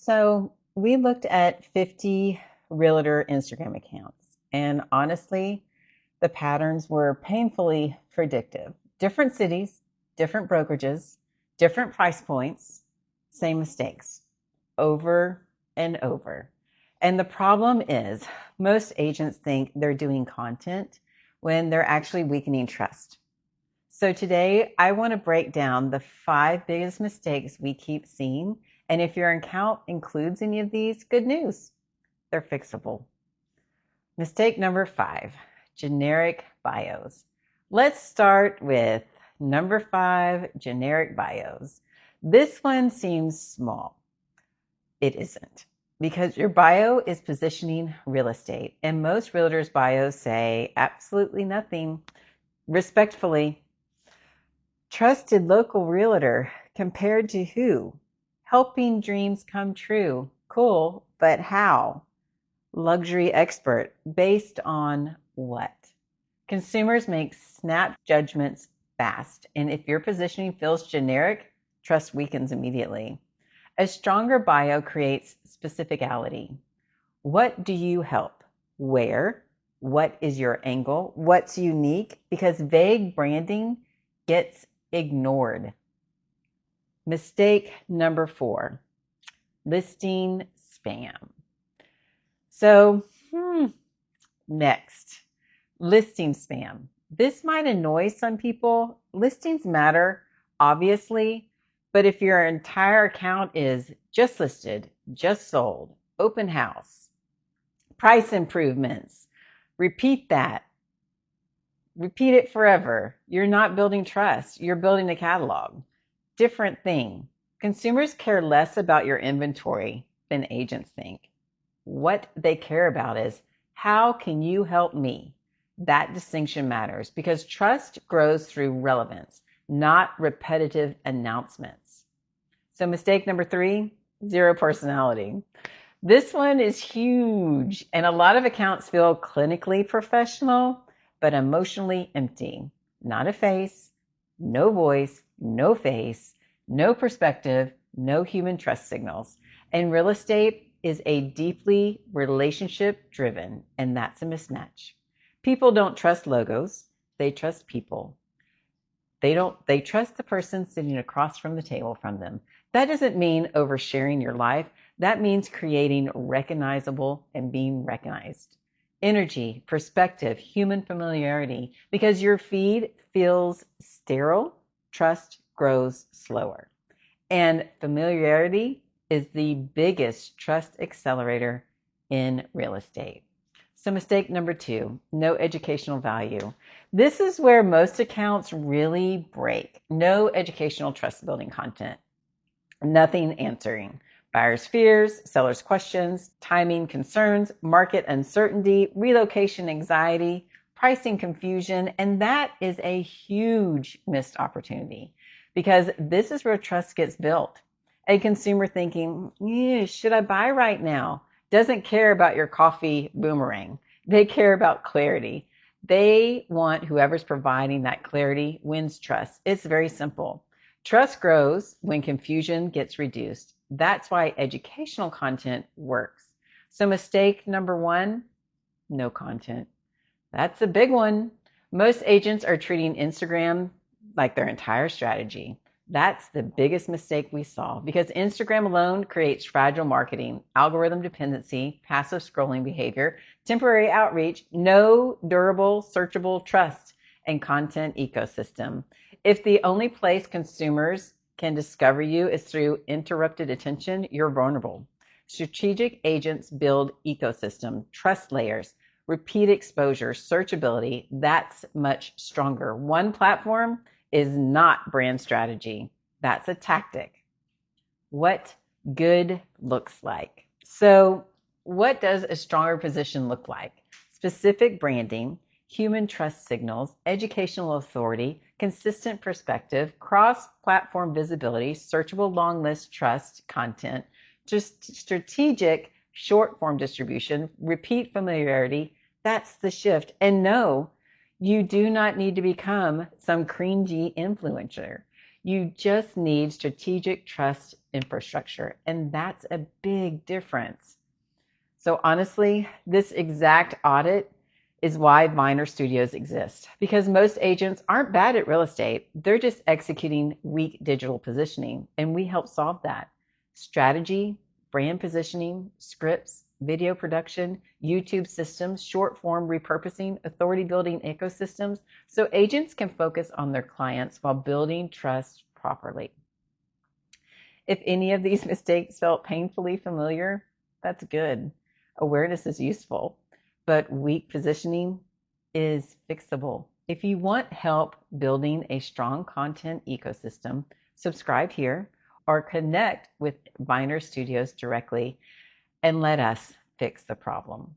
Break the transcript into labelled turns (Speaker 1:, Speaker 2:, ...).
Speaker 1: So we looked at 50 realtor Instagram accounts, and honestly, the patterns were painfully predictive. Different cities, different brokerages, different price points, same mistakes over and over. And the problem is, most agents think they're doing content when they're actually weakening trust. So today I want to break down the 5 biggest mistakes we keep seeing. And if your account includes any of these, good news, they're fixable. Mistake number 5, generic bios. Let's start with number 5, generic bios. This one seems small. It isn't, because your bio is positioning real estate, and most realtors' bios say absolutely nothing. Respectfully, trusted local realtor compared to who? Helping dreams come true. Cool, but how? Luxury expert based on what? Consumers make snap judgments fast, and if your positioning feels generic, trust weakens immediately. A stronger bio creates specificality. What do you help? Where? What is your angle? What's unique? Because vague branding gets ignored. Mistake number 4, listing spam. So, next, listing spam. This might annoy some people. Listings matter, obviously, but if your entire account is just listed, just sold, open house, price improvements, repeat that. Repeat it forever. You're not building trust. You're building a catalog. Different thing. Consumers care less about your inventory than agents think. What they care about is, how can you help me? That distinction matters because trust grows through relevance, not repetitive announcements. So mistake number 3, zero personality. This one is huge, and a lot of accounts feel clinically professional, but emotionally empty. Not a face, no voice, no face, no perspective, no human trust signals. And real estate is a deeply relationship driven, and that's a mismatch. People don't trust logos, they trust people. They trust the person sitting across from the table from them. That doesn't mean oversharing your life. That means creating recognizable and being recognized. Energy, perspective, human familiarity. Because your feed feels sterile, trust grows slower. And familiarity is the biggest trust accelerator in real estate. So mistake number 2, no educational value. This is where most accounts really break. No educational trust building content. Nothing answering buyers' fears, sellers' questions, timing concerns, market uncertainty, relocation anxiety, pricing confusion, and that is a huge missed opportunity because this is where trust gets built. A consumer thinking, should I buy right now? Doesn't care about your coffee boomerang. They care about clarity. They want whoever's providing that clarity wins trust. It's very simple. Trust grows when confusion gets reduced. That's why educational content works. So mistake number 1, no content. That's a big one. Most agents are treating Instagram like their entire strategy. That's the biggest mistake we saw because Instagram alone creates fragile marketing, algorithm dependency, passive scrolling behavior, temporary outreach, no durable, searchable trust, and content ecosystem. If the only place consumers can discover you is through interrupted attention, you're vulnerable. Strategic agents build ecosystem, trust layers, repeat exposure, searchability. That's much stronger. One platform is not brand strategy. That's a tactic. What good looks like. So what does a stronger position look like? Specific branding, human trust signals, educational authority, consistent perspective, cross-platform visibility, searchable long list trust content, just strategic short-form distribution, repeat familiarity. That's the shift. And no, you do not need to become some cringy influencer. You just need strategic trust infrastructure, and that's a big difference. So honestly, this exact audit is why minor studios exist, because most agents aren't bad at real estate. They're just executing weak digital positioning, and we help solve that. Strategy, brand positioning, scripts, video production, YouTube systems, short form repurposing, authority building ecosystems, so agents can focus on their clients while building trust properly. If any of these mistakes felt painfully familiar, that's good. Awareness is useful, but weak positioning is fixable. If you want help building a strong content ecosystem, subscribe here or connect with Viner Studios directly and let us fix the problem.